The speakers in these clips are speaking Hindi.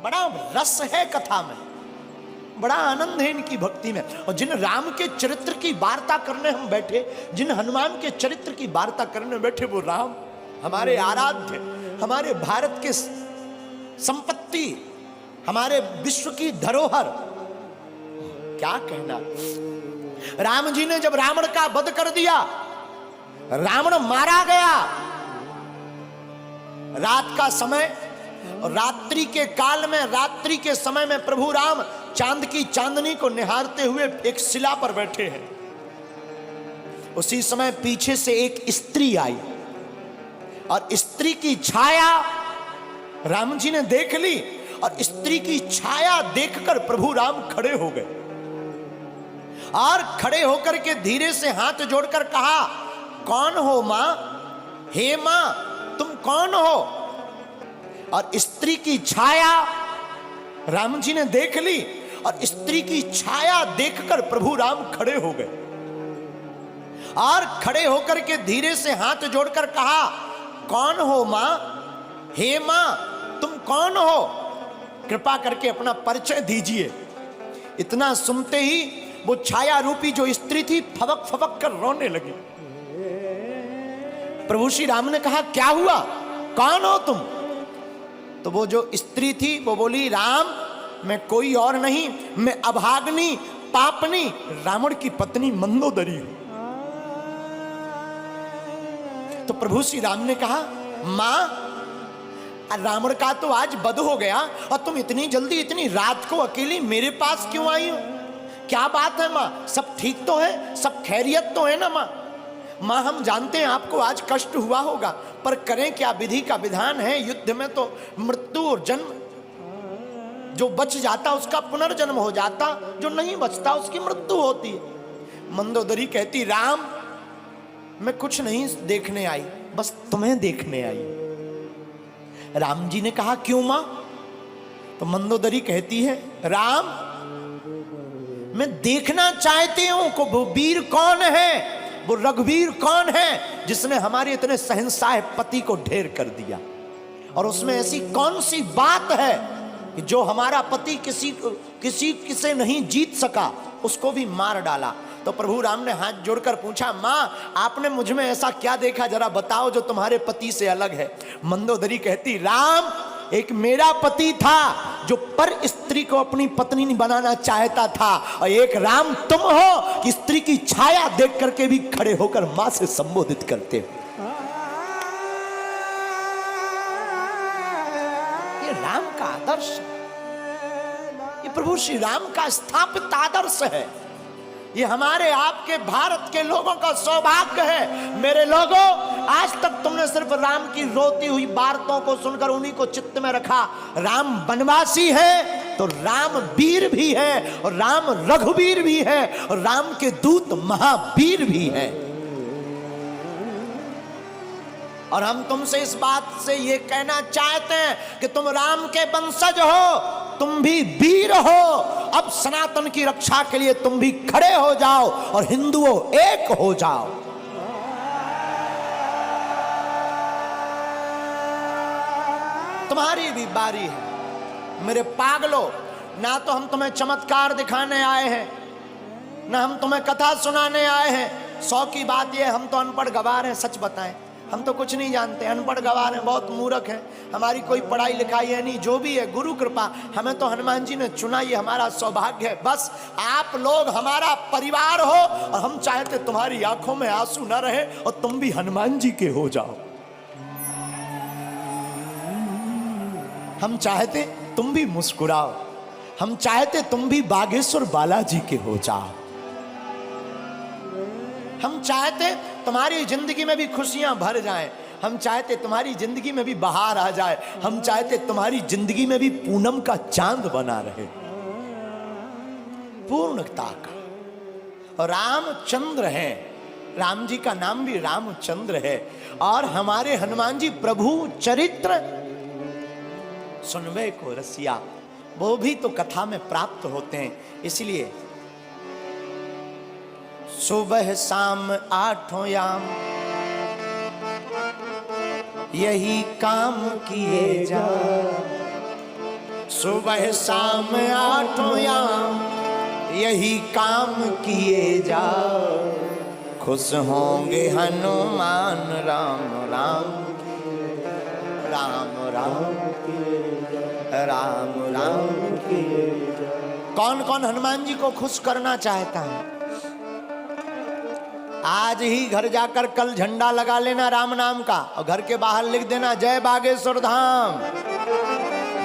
बड़ा रस है कथा में, बड़ा आनंद है इनकी भक्ति में। और जिन राम के चरित्र की वार्ता करने हम बैठे, जिन हनुमान के चरित्र की वार्ता करने बैठे, वो राम हमारे आराध्य, हमारे भारत के संपत्ति, हमारे विश्व की धरोहर, क्या कहना। राम जी ने जब रावण का वध कर दिया, रावण मारा गया, रात का समय, और रात्रि के काल में, रात्रि के समय में प्रभु राम चांद की चांदनी को निहारते हुए एक शिला पर बैठे हैं। उसी समय पीछे से एक स्त्री आई और स्त्री की छाया राम जी ने देख ली, और स्त्री की छाया देखकर प्रभु राम खड़े हो गए, और खड़े होकर के धीरे से हाथ जोड़कर कहा, कौन हो मां? हे मां, तुम कौन हो? और स्त्री की छाया राम जी ने देख ली, और स्त्री की छाया देखकर प्रभु राम खड़े हो गए, और खड़े होकर के धीरे से हाथ जोड़कर कहा, कौन हो मां? हे मां, तुम कौन हो? कृपा करके अपना परिचय दीजिए। इतना सुनते ही वो छाया रूपी जो स्त्री थी फबक फबक कर रोने लगी। प्रभु श्री राम ने कहा, क्या हुआ, कौन हो तुम? तो वो जो स्त्री थी वो बोली, राम, मैं कोई और नहीं, मैं अभाग्नि पापनी रावण की पत्नी मंदोदरी हूं। तो प्रभु श्री राम ने कहा, मां, रावण का तो आज वध हो गया, और तुम इतनी जल्दी, इतनी रात को अकेली मेरे पास क्यों आई हो? क्या बात है मां? सब ठीक तो है, सब खैरियत तो है ना मां? मां, हम जानते हैं आपको आज कष्ट हुआ होगा, पर करें क्या, विधि का विधान है। युद्ध में तो मृत्यु और जन्म, जो बच जाता उसका पुनर्जन्म हो जाता, जो नहीं बचता उसकी मृत्यु होती है। मंदोदरी कहती, राम, मैं कुछ नहीं देखने आई, बस तुम्हें देखने आई। राम जी ने कहा, क्यों मां? तो मंदोदरी कहती है, राम, मैं देखना चाहती हूं कि वो वीर कौन है, वो रघुवीर कौन है जिसने हमारे इतने शहंशाह पति को ढेर कर दिया, और उसमें ऐसी कौन सी बात है कि जो हमारा पति किसी से नहीं जीत सका, उसको भी मार डाला। तो प्रभु राम ने हाथ जोड़कर पूछा, मां, आपने मुझ में ऐसा क्या देखा, जरा बताओ जो तुम्हारे पति से अलग है। मंदोदरी कहती, राम, एक मेरा पति था जो पर स्त्री को अपनी पत्नी बनाना चाहता था, और एक राम तुम हो कि स्त्री की छाया देख करके भी खड़े होकर मां से संबोधित करते हो। ये राम का आदर्श, ये प्रभु श्री राम का स्थापित आदर्श है। ये हमारे आपके भारत के लोगों का सौभाग्य है। मेरे लोगों, आज तक तुमने सिर्फ राम की रोती हुई वार्ताओं को सुनकर उन्हीं को चित्त में रखा। राम वनवासी है तो राम वीर भी है, और राम रघुवीर भी है, और राम के दूत महावीर भी है। और हम तुमसे इस बात से ये कहना चाहते हैं कि तुम राम के वंशज हो, तुम भी वीर हो। अब सनातन की रक्षा के लिए तुम भी खड़े हो जाओ और हिंदुओं एक हो जाओ। तुम्हारी भी बारी है मेरे पागलों। ना तो हम तुम्हें चमत्कार दिखाने आए हैं, ना हम तुम्हें कथा सुनाने आए हैं। 100 की बात यह, हम तो अनपढ़ गवार हैं। सच बताएं, हम तो कुछ नहीं जानते, अनपढ़ गवार हैं, बहुत मूर्ख हैं। हमारी कोई पढ़ाई लिखाई है नहीं, जो भी है गुरु कृपा। हमें तो हनुमान जी ने चुना, ये हमारा सौभाग्य है। बस आप लोग हमारा परिवार हो, और हम चाहते तुम्हारी आंखों में आंसू न रहे और तुम भी हनुमान जी के हो जाओ। हम चाहते तुम भी मुस्कुराओ, हम चाहते तुम भी बागेश्वर बालाजी के हो जाओ। हम चाहते तुम्हारी जिंदगी में भी खुशियां भर जाएं। हम चाहते तुम्हारी जिंदगी में भी बहार आ जाए। हम चाहते तुम्हारी जिंदगी में भी पूनम का चांद बना रहे, पूर्णता का। और रामचंद्र है, राम जी का नाम भी रामचंद्र है। और हमारे हनुमान जी प्रभु चरित्र सुनवे को रसिया, वो भी तो कथा में प्राप्त होते हैं। इसलिए सुबह शाम 8 याम यही काम किए जा, सुबह शाम आठों याम यही काम किए जा, खुश होंगे हनुमान राम राम राम राम राम राम। कौन कौन हनुमान जी को खुश करना चाहता है? आज ही घर जाकर कल झंडा लगा लेना राम नाम का, और घर के बाहर लिख देना जय बागेश्वर धाम,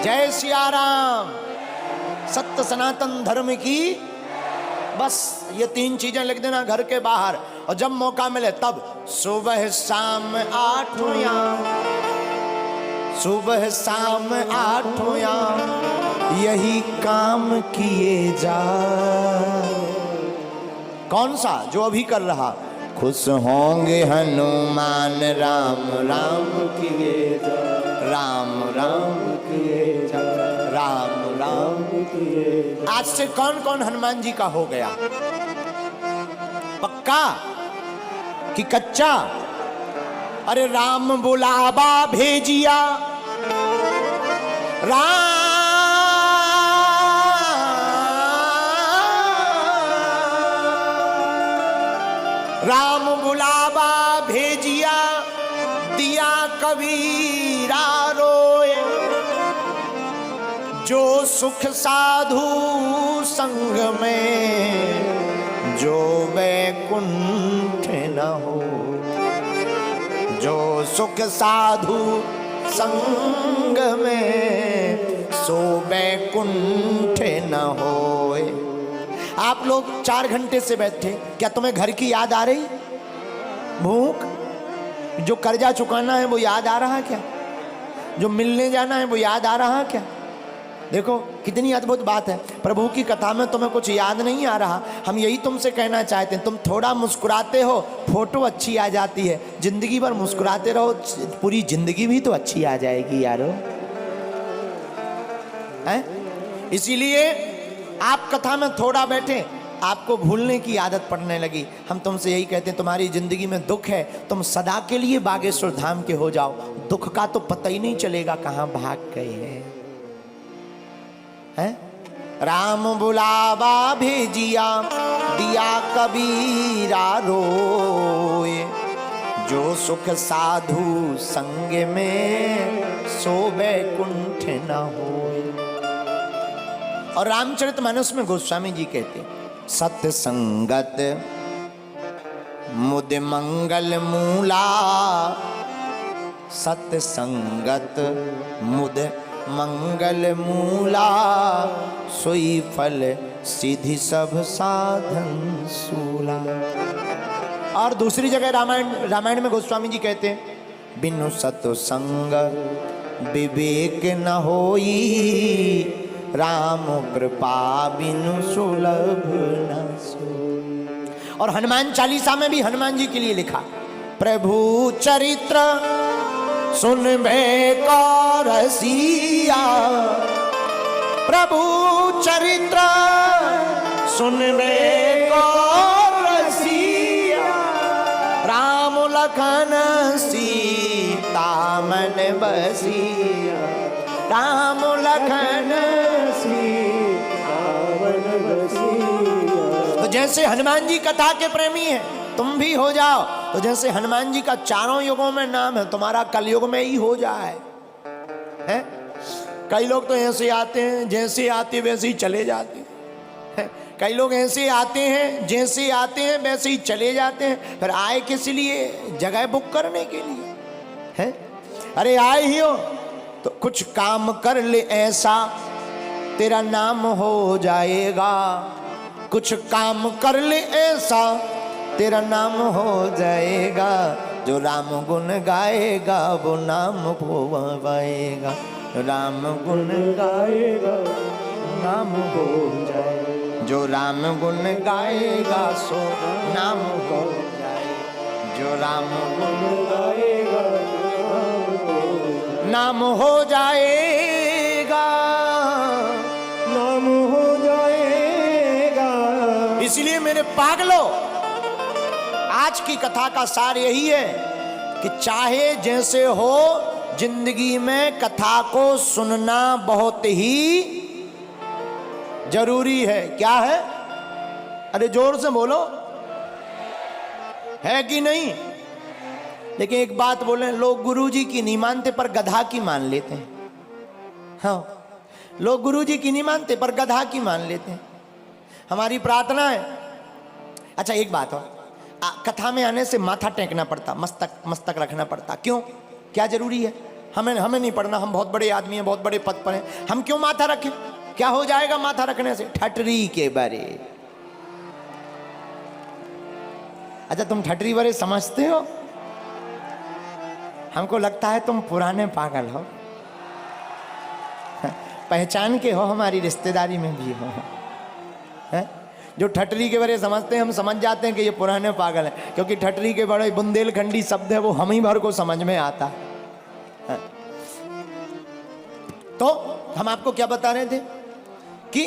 जय सिया राम, सत्य सनातन धर्म की। बस ये 3 चीजें लिख देना घर के बाहर, और जब मौका मिले तब सुबह शाम आठों याम, सुबह शाम आठों याम यही काम किए जा। कौन सा? जो अभी कर रहा, खुश होंगे हनुमान राम राम किए जा, राम राम किए जा, राम राम किए जा। आज से कौन कौन हनुमान जी का हो गया? पक्का कि कच्चा? अरे राम बुलावा भेजिया, राम बुलावा भेजिया, दिया कबीरा रोए, जो सुख साधु संग में जो वैकुंठ न हो, जो सुख साधु संग में सो वैकुंठ न होए। आप लोग 4 घंटे से बैठे, क्या तुम्हें घर की याद आ रही? भूख, जो कर्जा चुकाना है वो याद आ रहा क्या? जो मिलने जाना है वो याद आ रहा क्या? देखो कितनी अद्भुत बात है। प्रभु की कथा में तुम्हें कुछ याद नहीं आ रहा, हम यही तुमसे कहना चाहते हैं। तुम थोड़ा मुस्कुराते हो, फोटो अच्छी आ जाती है, जिंदगी भर मुस्कुराते रहो, पूरी जिंदगी भी तो अच्छी आ जाएगी यारो, हैं? इसीलिए आप कथा में थोड़ा बैठे, आपको भूलने की आदत पड़ने लगी। हम तुमसे यही कहते हैं, तुम्हारी जिंदगी में दुख है, तुम सदा के लिए बागेश्वर धाम के हो जाओ, दुख का तो पता ही नहीं चलेगा कहाँ भाग गए हैं। राम बुलावा भेजिया, दिया कबीरा रोए, जो सुख साधु संग में सो वैकुंठ न होए। और रामचरितमानस में गोस्वामी जी कहते, सत्य संगत मुद मंगल मूला, सत्य संगत मुद मंगल मूला, सोई फल सिद्धि सब साधन सूला। और दूसरी जगह रामायण में गोस्वामी जी कहते हैं, बिनु सत्संग विवेक न होई, राम कृपा बिनु सुलभ न सोई। और हनुमान चालीसा में भी हनुमान जी के लिए लिखा, प्रभु चरित्र सुनबे को रसिया, प्रभु चरित्र सुनबे को रसिया, राम लखन सीता मन बसिया, राम लखन सीता मन बसिया। तो जैसे हनुमान जी कथा के प्रेमी हैं, तुम भी हो जाओ। तो जैसे हनुमान जी का चारों युगों में नाम है, तुम्हारा कलयुग में ही हो जाए। हैं? कई लोग तो ऐसे आते हैं, जैसे आते वैसे ही चले जाते हैं। कई लोग ऐसे आते हैं, जैसे आते हैं वैसे ही चले जाते हैं। फिर आए किस लिए? जगह बुक करने के लिए। हैं? अरे आए ही हो तो कुछ काम कर ले ऐसा, तेरा नाम हो जाएगा। कुछ काम कर ले ऐसा, तेरा नाम हो जाएगा। जो राम गुण गाएगा वो नाम पाएगा, राम गुण गाएगा नाम हो जाएगा। जो राम गुण गाएगा सो नाम हो जाएगा। जो राम गुण गाएगा नाम हो जाएगा, नाम हो जाएगा। इसलिए मेरे पागलों, आज की कथा का सार यही है कि चाहे जैसे हो जिंदगी में कथा को सुनना बहुत ही जरूरी है। क्या है? अरे जोर से बोलो, है कि नहीं? लेकिन एक बात बोले, लोग गुरुजी की नहीं मानते पर गधा की मान लेते हैं। हाँ, लोग गुरुजी की नहीं मानते पर गधा की मान लेते हैं। हमारी प्रार्थना है। अच्छा एक बात हो, कथा में आने से माथा टेकना पड़ता, मस्तक रखना पड़ता। क्यों? क्या जरूरी है? हमें नहीं पढ़ना, हम बहुत बड़े आदमी हैं, बहुत बड़े पद पर हैं, हम क्यों माथा रखें? क्या हो जाएगा माथा रखने से? ठटरी के बारे। अच्छा तुम ठटरी बारे समझते हो? हमको लगता है तुम पुराने पागल हो, पहचान के हो, हमारी रिश्तेदारी में भी हो। है? जो ठटरी के बारे समझते हैं, हम समझ जाते हैं कि ये पुराने पागल हैं, क्योंकि ठटरी के बड़े बुंदेलखंडी शब्द है, वो हम ही भर को समझ में आता है। तो हम आपको क्या बता रहे थे कि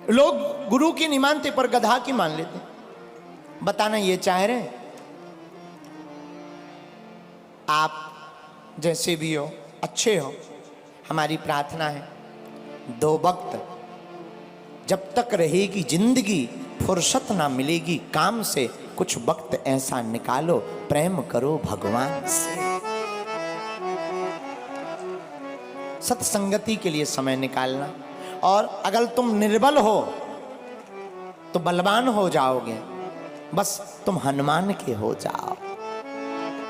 लोग गुरु की नहीं मानते पर गधा की मान लेते। बताना ये चाह रहे हैं, आप जैसे भी हो, अच्छे हो। हमारी प्रार्थना है, 2 वक्त जब तक रहेगी जिंदगी, फुर्सत ना मिलेगी काम से, कुछ वक्त ऐसा निकालो, प्रेम करो भगवान से। सत्संगति के लिए समय निकालना। और अगर तुम निर्बल हो तो बलवान हो जाओगे, बस तुम हनुमान के हो जाओ।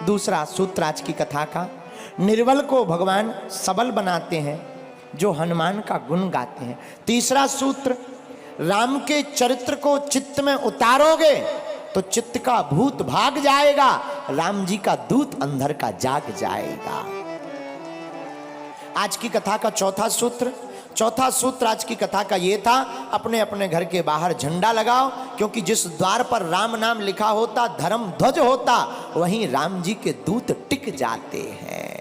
दूसरा सूत्र आज की कथा का, निर्बल को भगवान सबल बनाते हैं जो हनुमान का गुण गाते हैं। तीसरा सूत्र, राम के चरित्र को चित्त में उतारोगे तो चित्त का भूत भाग जाएगा, राम जी का दूत अंदर का जाग जाएगा। आज की कथा का चौथा सूत्र आज की कथा का ये था, अपने अपने घर के बाहर झंडा लगाओ, क्योंकि जिस द्वार पर राम नाम लिखा होता, धर्म ध्वज होता, वहीं राम जी के दूत टिक जाते हैं।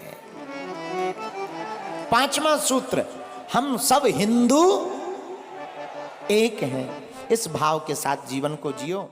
5वां सूत्र, हम सब हिंदू एक हैं। इस भाव के साथ जीवन को जियो।